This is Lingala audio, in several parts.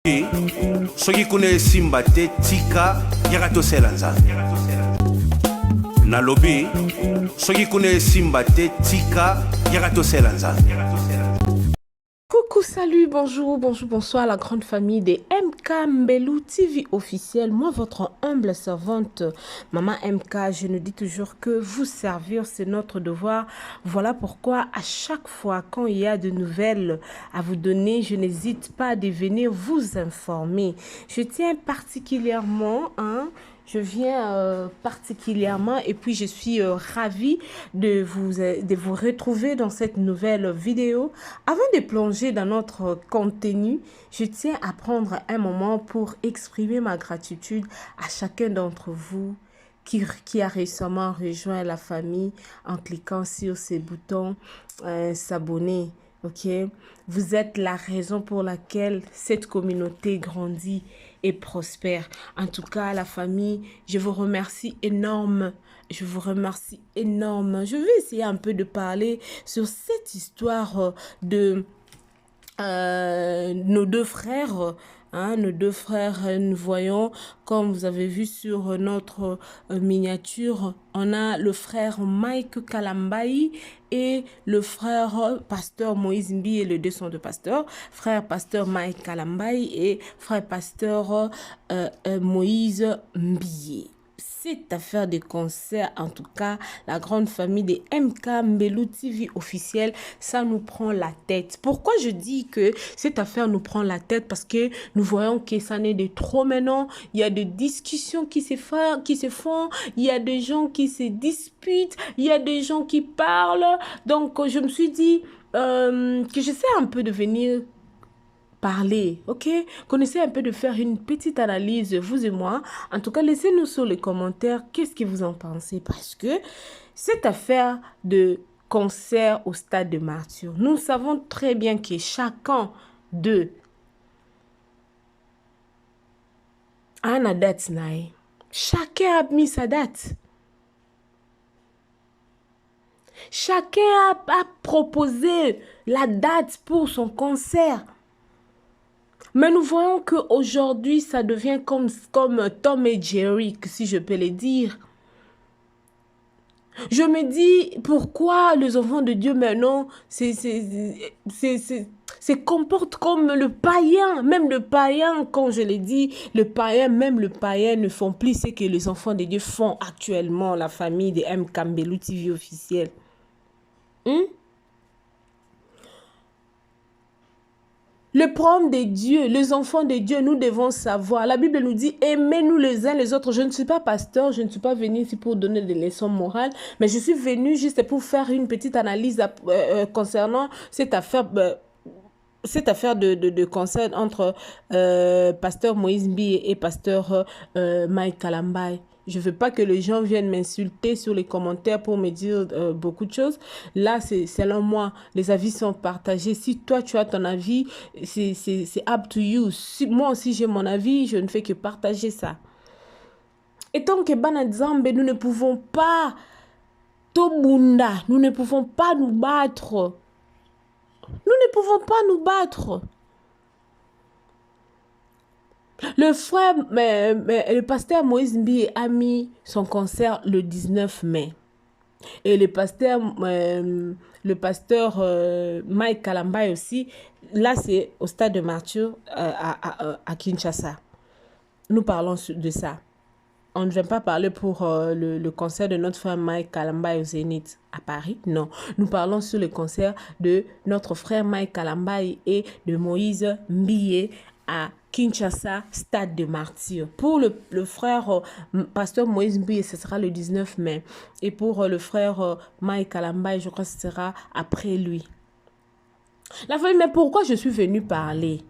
soki kuna esimba te tika yaka tosela nzambe nalobi soki kuna esimba te tika yaka tosela nzambe. Coucou, salut, bonjour, bonsoir la grande famille des MK Mbelou TV officiel. Moi, votre humble servante, Maman MK, je nous dis toujours que vous servir, c'est notre devoir. Voilà pourquoi à chaque fois quand il y a de nouvelles à vous donner, je n'hésite pas de venir vous informer. Je tiens particulièrement, je viens particulièrement et puis je suis ravie de vous retrouver dans cette nouvelle vidéo. Avant de plonger dans notre contenu, je tiens à prendre un moment pour exprimer ma gratitude à chacun d'entre vous qui a récemment rejoint la famille en cliquant sur ces boutons s'abonner. Ok, vous êtes la raison pour laquelle cette communauté grandit et prospère. En tout cas, la famille, je vous remercie énorme. Je vous remercie énorme. Je vais essayer un peu de parler sur cette histoire de nos deux frères. Nos deux frères, nous voyons, comme vous avez vu sur notre miniature, on a le frère Mike Kalambai et le frère pasteur Moïse Mbiye, les deux sont de pasteurs, frère pasteur Mike Kalambai et frère pasteur Moïse Mbiye. Cette affaire de concert, en tout cas, la grande famille des MK Mbelou TV officiel, ça nous prend la tête. Pourquoi je dis que cette affaire nous prend la tête? Parce que nous voyons que ça n'est de trop maintenant. Il y a des discussions qui se font, il y a des gens qui se disputent, il y a des gens qui parlent. Donc, je me suis dit que j'essaie un peu de venir parler, ok? Connaissez un peu de faire une petite analyse, vous et moi. En tout cas, laissez-nous sur les commentaires qu'est-ce que vous en pensez. Parce que cette affaire de concert au stade de Martyr, nous savons très bien que chacun d'eux a une date. Chacun a mis sa date. Chacun a proposé la date pour son concert. Mais nous voyons qu'aujourd'hui, ça devient comme Tom et Jerry, si je peux le dire. Je me dis, pourquoi les enfants de Dieu maintenant se comportent comme le païen. Même le païen, quand je l'ai dit, même le païen ne font plus ce que les enfants de Dieu font actuellement, la famille de MK Mbelou TV officiel. Le problème de Dieu, les enfants de Dieu, nous devons savoir. La Bible nous dit, aimez-nous les uns les autres. Je ne suis pas pasteur, je ne suis pas venu ici pour donner des leçons morales, mais je suis venu juste pour faire une petite analyse concernant cette affaire de concert entre pasteur Moïse Mbiye et pasteur Mike Kalambai. Je ne veux pas que les gens viennent m'insulter sur les commentaires pour me dire beaucoup de choses. Là, c'est selon moi, les avis sont partagés. Si toi, tu as ton avis, c'est up to you. Si, moi aussi, j'ai mon avis, je ne fais que partager ça. Et tant que Banadzambe, nous ne pouvons pas Tobunda, nous ne pouvons pas nous battre. Nous ne pouvons pas nous battre. Le pasteur Moïse Mbiye a mis son concert le 19 mai. Et le pasteur Mike Kalambai aussi, là c'est au stade de Martyr à Kinshasa. Nous parlons de ça. On ne vient pas parler pour le concert de notre frère Mike Kalambai au Zénith à Paris. Non, nous parlons sur le concert de notre frère Mike Kalambai et de Moïse Mbiye à Kinshasa, stade de Martyr. Pour le frère pasteur Moïse Mbiye, ce sera le 19 mai. Et pour le frère Mike Kalambai, je crois que ce sera après lui. La famille, mais pourquoi je suis venue parler?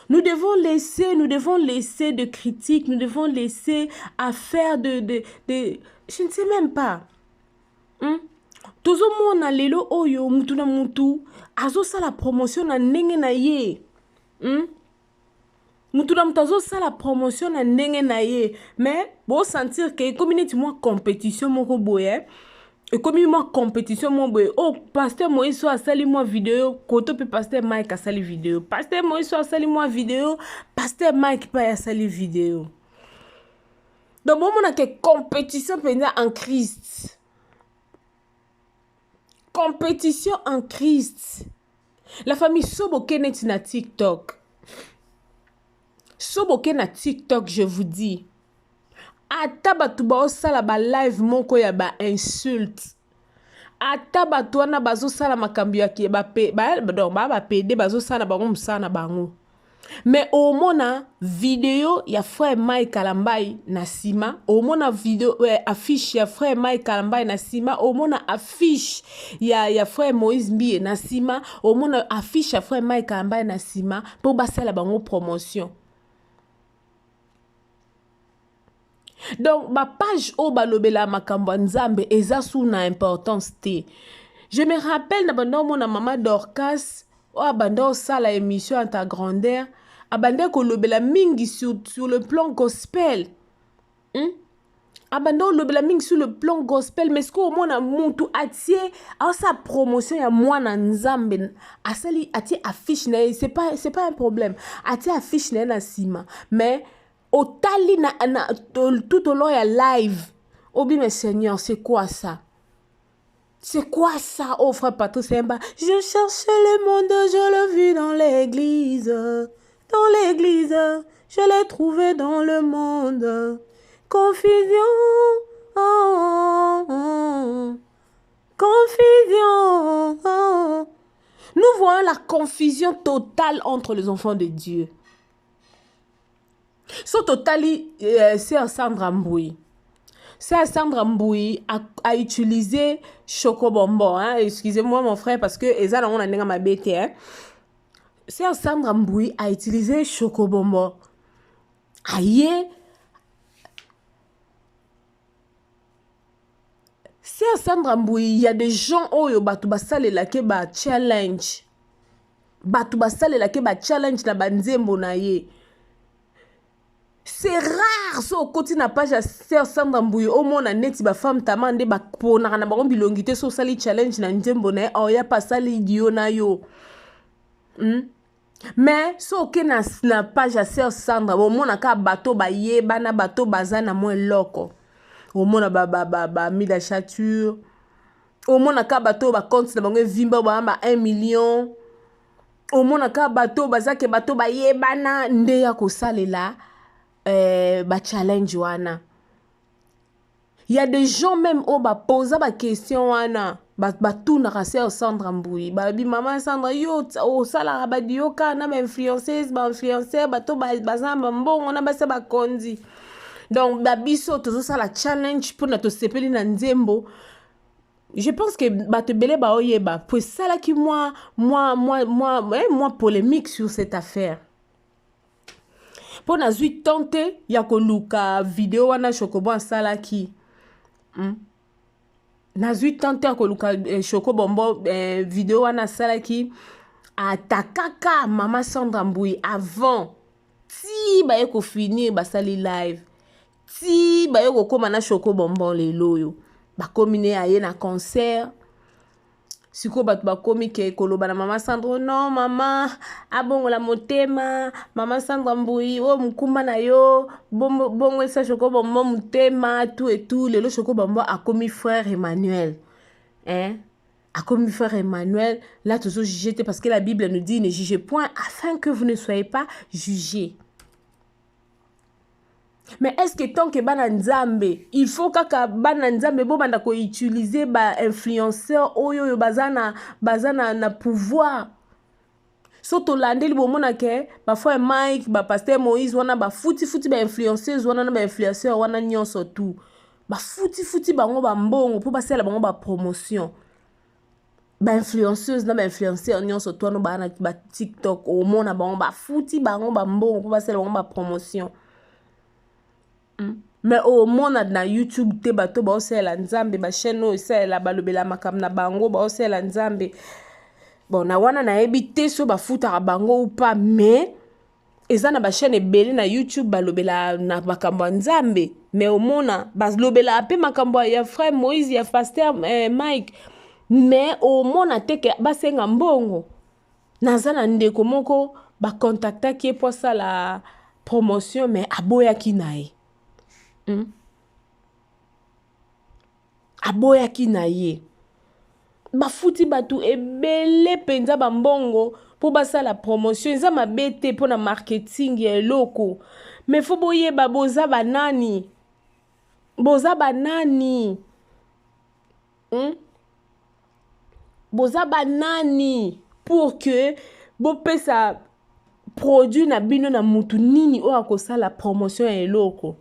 Nous devons laisser de critiques, nous devons laisser à faire de je ne sais même pas. Tozo mona lelo oyo mutu na mutu azo sala promotion na ndenge na ye. Mutu na mutu azo sala promotion na ndenge na ye. Mais bon sentir que comme une compétition moko boye, Et comme il m'a compétition, mon boy, oh, pasteur Moïse soit sali moi vidéo, côté puis pasteur Mike a sali vidéo. Pasteur Moïse soit sali moi vidéo, pasteur Mike pas a sali vidéo. Donc, moi, on a que compétition en Christ. Compétition en Christ. La famille Soboke net na TikTok. Soboke na TikTok, je vous dis. Ata batu ba osala ba live moko ya ba insulte. Ata batu wana bazo sala makambi ya ki ba pede bazo sala bango musana bango. Mais au mona vidéo ya frère Mike Kalambai na sima, au mona vidéo affiche ya frère Mike Kalambai na sima, au mona affiche ya frère Moïse Mbie na sima, au mona affiche ya frère Mike Kalambai na sima pour basala bango promotion. Donc, ma page au balobela makambo nzambe eza sous na importance te. Je me rappelle na bando mona maman Dorcas o abando sala émission en ta grandeur, abande ko lobela mingi sur le plan gospel. Abando lobela mingi sur le plan gospel, mais ce que mona muntu atie a sa promotion ya mwana nzambe asali atie affiche na c'est pas un problème. Atie affiche na sima, mais Otali tout au long ya live. Obi mes seigneurs, c'est quoi ça? C'est quoi ça? Oh frère Patrice Semba. Je cherchais le monde, je l'ai vu dans l'église. Dans l'église, je l'ai trouvé dans le monde. Confusion. Confusion. Nous voyons la confusion totale entre les enfants de Dieu. So totali, c'est Sandra Mboui. C'est Sandra Mboui a utilisé Chocobombo. Hein? Excusez-moi mon frère parce que Eza on a n'est ma bête. Hein? C'est Sandra Mboui a utilisé Chocobombo. Aïe. C'est Sandra Mboui, il y a des gens oyo batu basale la ke ba challenge. Batu basale la ke ba challenge na banzembo na ye. C'est rare so côté na page à Sœur Sandra Mboui au moins na neti ba femme tamande ba pona na ba bilongité so sali challenge na nzembo na o ya pas sali idio na yo. Mais so ke na page à Sœur Sandra au moins na ka bateau ba ye bana bateau bazana mo loko. Au moins ba mida chature. Au moins na ka bateau ba compte na bango vimba ba 1 million. Au moins na ka bateau bazake bateau ba ye bana nde ya ko salela. Ba challenge wana. Il y a des gens même au ba poser ba question wana ba tout na Sœur Sandra Mboui ba bi maman Sandra yo o sala ba dio kana ba influenceuse ba influenceur ba to ba zamba mbongo na ba se ba kondi. Donc ba biso to ça la challenge pour na to sepeli na nzembo. Je pense que ba te belé ba oyeba pour ça là qui moi polémique sur cette affaire. Pour na zui tenter ya ko luka vidéo wana Chocobo sala ki na zui tenter ya ko luka Chocobombo vidéo wana sala ki atakaka maman Sandra Mboui avant ti ba ye ko finir ba sali live ti ba ye ko koma na Chocobombo lelo yo ba komine aye na concert. Siko bat ba komi ke koloba na maman Sandra non maman abongo la motema maman Sandra Mboui o mkumba na yo bongo esa Chocobombo motema tout et tout lelo Chocobombo a komi frère Emmanuel hein a commis frère Emmanuel là toujours jugé parce que la Bible nous dit ne jugez point afin que vous ne soyez pas jugés. Mais est-ce que tant que bana nzambe il faut kaka bana nzambe bo banda ko utiliser ba influenceur oyo bazana na pouvoir soto landeli bo mona ke ba frère Mike ba pasteur Moïse wana ba futi ba influenceuse wana na ba influenceur wana nyonso tout ba futi bango ba mbongo pour basela bango ba promotion ba influenceuse na ba influenceur nyonso to no ba na ba TikTok o mona bango ba futi bango ba mbongo pour basela bango ba promotion. Mais au monde na YouTube te bato ba osela nzambe ba chaîne o sela balobela makam na bango ba osela nzambe bon na wana na ebité so ba futa bango ou pas mais eza na ba chaîne ebele na YouTube balobela na makambo nzambe mais omona bazlobela ape makambo ya frère Moïse ya pasteur Mike mais omona teke basenga mbongo naza na ndeko moko bakontaktaki ye po asala promotion mais aboyaki na ye aboyaki na ye bafuti batu ebele penza bambongo po basala promotion eza mabe te mpo na marketing ya eloko mais fo boyeba boza banani boza banani pour que bopesa produit na bino na mutu nini oyo akosala promotion ya eloko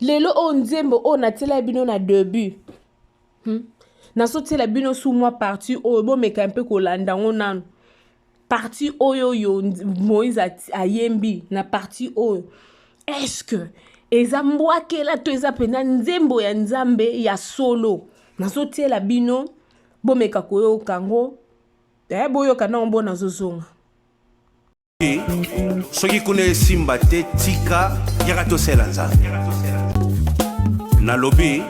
lelo oyo nzembo oyo natiela bino na début nasotiela bino sous moi parti oyo bomeka mpe kolanda ngo nanu parti oyo yo Moïse ayembi na parti oyo est-ce que eza mbwakela to eza pena nzembo ya nzambe ya solo nasotiela bino bomeka koyoka ngo boyoka nango mbo nazozonga soki kuna esimba te tika yaka tosala nzambe nalobi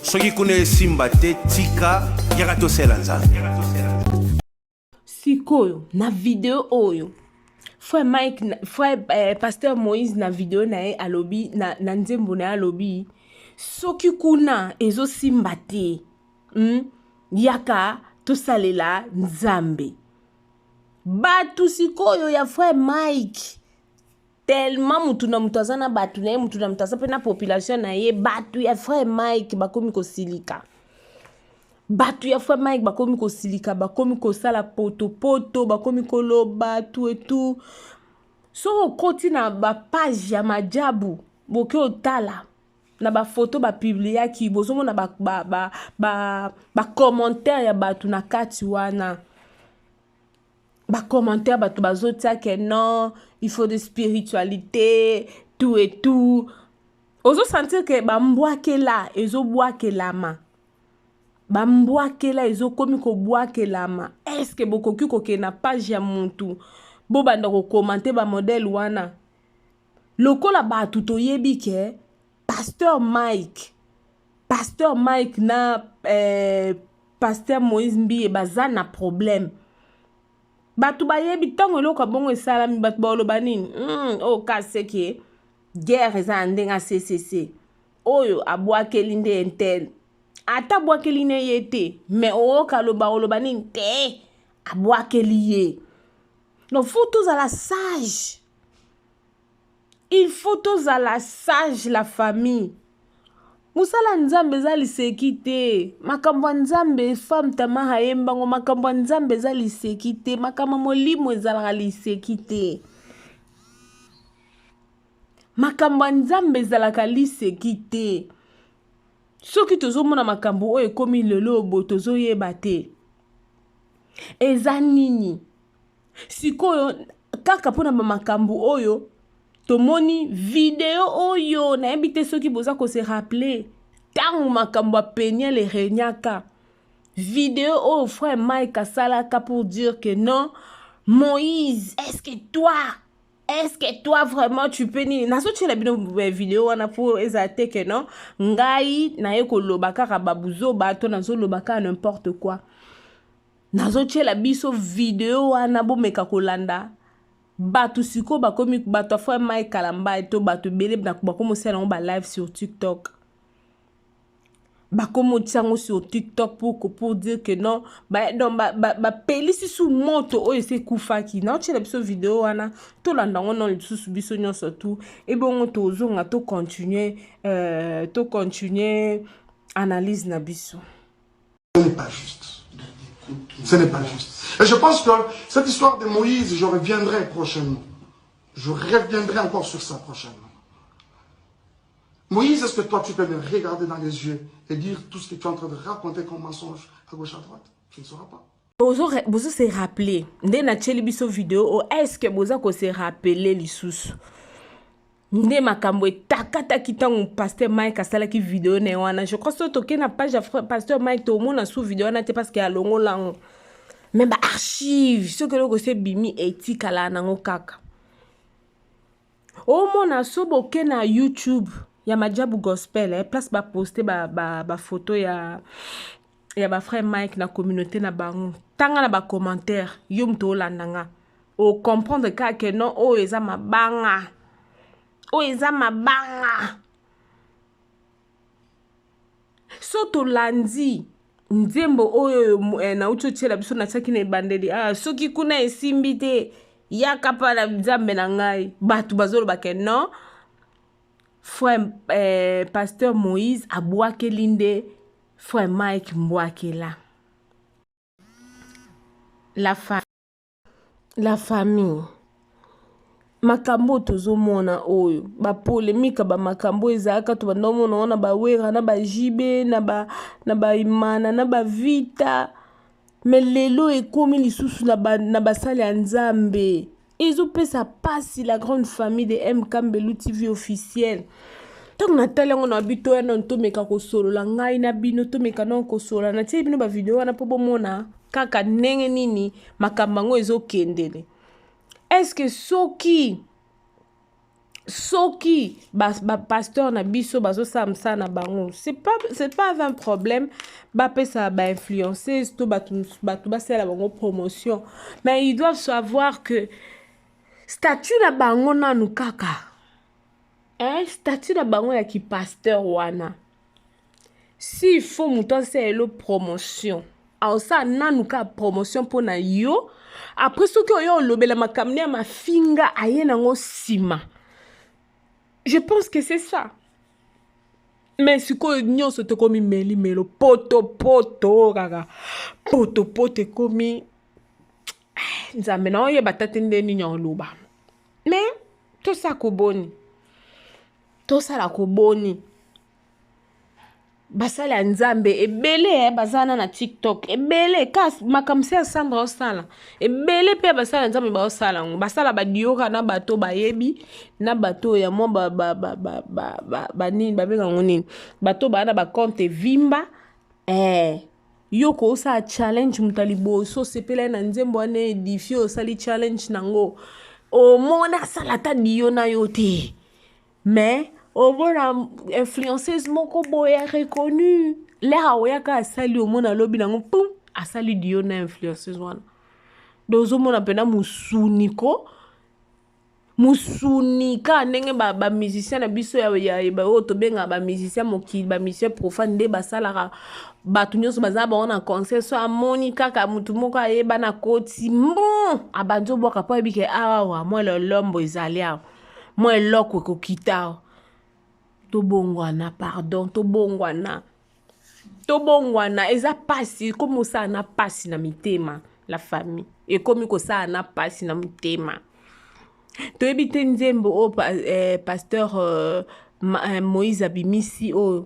soki kuna esimba te tika yaka tosala nzambe sikoyo na video oyo frère Mike frère pasteur Moïse na video na ye alobi na nzembo na ye alobi soki kuna ezosimba te yaka tosalela nzambe batu sikoyo ya frère Mike tellement mutu na mutu aza na batu na ye mutu na mutu aza mpe na population na ye batu ya frère Mike bakomi kosilika batu ya frère Mike bakomi kosilika bakomi kosala poto bakomi koloba tout et tout so okoti na bapage ya majabu boke otala na bafoto bapubliaki bozomona bacommentaire ya batu na kati wana bacommentaire batu bazotiake non il faut de spiritualité tout et tout ozosentir ke bambwakela ezobwakelama bambwakela ezokomi kobwakelama eske bokoki kokena page ya muntu bobanda kokomante bamodele wana lokola batu toyebi ke pasteur Mike na pasteur Moïse Mbiye baza na problème batu bayebi ntango eloko bongo esalami batu baoloba nini oyo kaseke guerre eza ndenga CCC oyo abwakeli nde intel ata abwakeli ne ye te mais oyoka oloba nini te abwakeli ye donc faut tozala sage il faut tozala sage la famille musala nzambe eza liseki te makambo ya nzambe femme tama ayembango makambo ya nzambe eza liseki te makambo molimo ezalaka liseki te makambo ya nzambe ezalaka liseki te soki tozomona makambo oyo ekomi lelo bo tozoyeba te eza nini sikoyo kaka mpona bamakambo oyo tomoni video oyo nayebi te soki boza kose rappeler ntango makambo apenia le renyaka video oyo frère Mike asalaka pour dire que non Moïse est-ce que toi vraiment tu peux nini nazotiela bino video wana po eza te ke non ngai naye koloba kaka babuzoba to nazoloba kaka n'importe quoi nazotiela biso video wana bomeka kolanda batu siko bakomi batu frère Mike Kalamba to batu bele bakomo sala on ba live sur TikTok bakomo tiango sur TikTok pour dire que non pelisi sous moto oyo se kufaki na otela biso video wana to landa ngono lisusu biso nyonso tout et bon tozonga to continuer analyse na biso. Ce n'est pas juste. Ce n'est pas juste. Et je pense que cette histoire de Moïse, je reviendrai prochainement. Je reviendrai encore sur ça prochainement. Moïse, est-ce que toi, tu peux me regarder dans les yeux et dire tout ce que tu es en train de raconter comme mensonge à gauche, à droite? Tu ne sauras pas. Bozo se rappeler. Nde na tcheli biso vidéo. Est-ce que bozo ko se rappeler lisusu? Nde makambo etakata kitango pasteur Mike asala ki vidéo ne wana. Je crois que toke na page ya pasteur Mike to mona sous vidéo na te parce que alongo lango. Mais ba archive, ce que loko se bimi etika la nango kaka. omona so boke na YouTube ya Majabu Gospel place ba poster ba photo ya ba frère Mike na communauté na bango tanga na ba commentaire yo mto olandanga o comprendre que non o eza mabanga so tolandi nzembo oyo na uchochela biso na tsaki na ebandeli soki kuna esimbi te yaka pa na nzambe na ngai bato bazoloba ke non frère pasteur Moïse abwakeli nde frère Mike mbwakela la famille makambo tozomona oyo ba polémique ba makambo ezaka to bandomona ona ba wera na ba jibe na ba imana na ba vita mais lelo ekomi lisusu na basali ya nzambe ezopesa pasi la grande famille de MK Mbelu TV officiel. Donc natali yango na bito ya non tomeka kosolola ngai na bino tomeka non kosolola na tie bino ba video wana po bomona kaka ndenge nini makambo yango ezokendele. Est-ce que soki pasteur na biso bazo samsa na bango c'est pas un problème ba pesa ba influenceuse to batu basela bango promotion mais ils doivent savoir que statut na bango nanu kaka statut na bango ya ki pasteur wana s'il faut muto selo promotion ça nanu ka promotion pour na yo après soki oyo lobela makamne ya mafinga aye nango sima. Je pense que c'est ça. Mais si quoi nyon se te komi melo poto kaka poto komi nzambe na oye batate ndeni nyon loba. Mais tout ça la koboni basala ya nzambe ebele bazana na TikTok ebele kas makamse ya Sandra osala ebele pe basala nzambe ba osala ngo basala ba dioka na bato bayebi na bato ya mo nini babenga ngo nini bato bana ba compte vimba yoko osa challenge mutalibo so sepela na nzembo ane edifie osali challenge nango o mona sala ta dio na yote mais au moins influenceuse moko boya reconnu l'air oyaka asali au mona lobi nango pum asali dio na influenceuse wana dozo mona pena musunika ndenge ba musicien na biso ya ba oto benga ba musicien mokili ba musicien profane nde basala batu nyonso baza ba na concert so amoni kaka mutu moko ayeba na koti abanzo boka po ebike awa moi le lombo ezali awa moi eloko kokita tobongwana pardon tobongwana eza pasi komo sa na pasi na mitema la famille et komi ko sa na pasi na mitema to ebite nzembo o pasteur Moïse abimisi o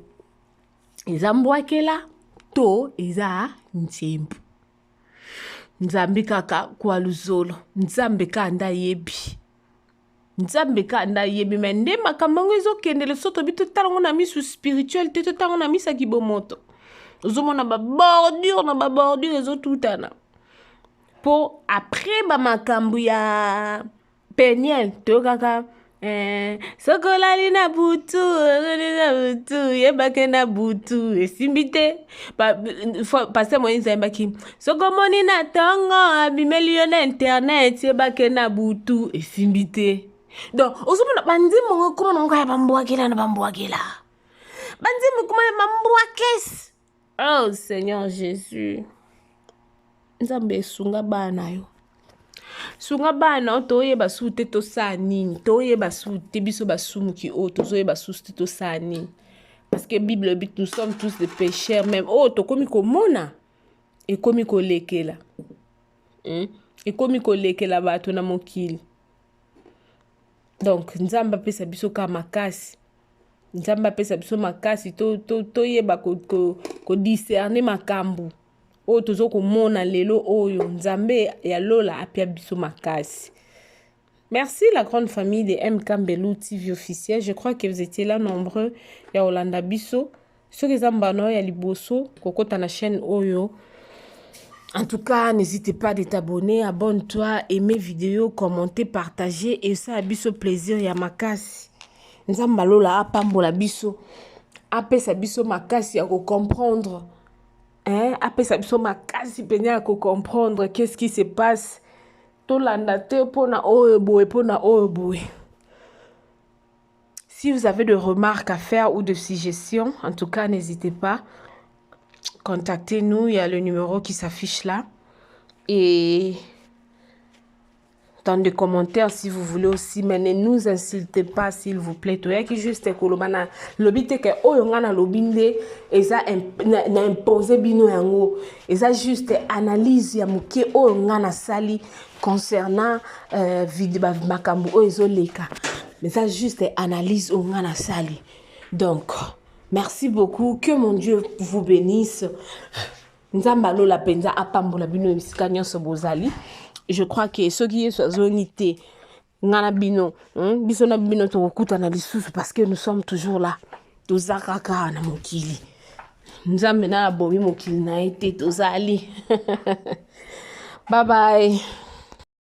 eza mbwakela to eza nzembo nzambe kaka kwa luzolo nzambe kanda yebi nzambe kanda yebi mende makambo ezokendele soto bito talango na misu spirituel te tango na misa kibomoto ozomona ba bordure ezotutana po après ba makambo ya Peniel to kaka sokolali na butu yebake na butu esimbite pasteur Moïse yebaki sokomoni na tongo abimeli yo na internet yebake na butu esimbite. Donc ozomona banzimo koma nonga ya bambwakela na bambwakela banzimo koma ya bambwakes. Oh Seigneur Jésus nzambe sunga bana yo sunga bana toyeba su te to sa nini toyeba su te biso basumuki o tozoyeba su te to sa nini parce que Bible dit nous sommes tous des pécheurs même tokomi komona ekomi kolekela ekomi kolekela bato na mokili. Donc nzamba pesa biso ka makasi nzamba pesa biso makasi toyeba ko discerner makambo o tozo komona lelo oyo nzambe ya lola apia biso makasi. Merci la grande famille de MK Mbelu TV officiel. Je crois que vous étiez là nombreux ya Olanda biso. Ceux qui zambano ya liboso kokota na chaîne oyo En tout cas, n'hésitez pas à t'abonner, abonne-toi, aimer vidéo, commenter, partager et ça a biso plaisir ya makasi. Nzambalo la apambola biso. Apesa biso makasi ya comprendre. Hein? Apesa biso makasi penya ya comprendre qu'est-ce qui se passe. Tolanda te pona oeboe pona oeboe. Si vous avez des remarques à faire ou des suggestions, en tout cas, n'hésitez pas. Contactez-nous, il y a le numéro qui s'affiche là. Et dans les commentaires, si vous voulez aussi, mais ne nous insultez pas, s'il vous plaît. Tu es juste kolobana lobite que oyongana lobinde eza na imposer bino yango. Eza juste analyse ya muke oyongana sali concernant vidéo makambu oyo leka. Mais ça juste analyse oyongana sali. Donc merci beaucoup, que mon Dieu vous bénisse. Nzambalo la penza apambola bino misika nyonso bozali. Je crois que ce qui est sur zonité ngana bino biso na bino to kuta na lisusu parce que nous sommes toujours là. Tozakaka na mokili. Nzambe na bomi mokili na été tozali. Bye bye.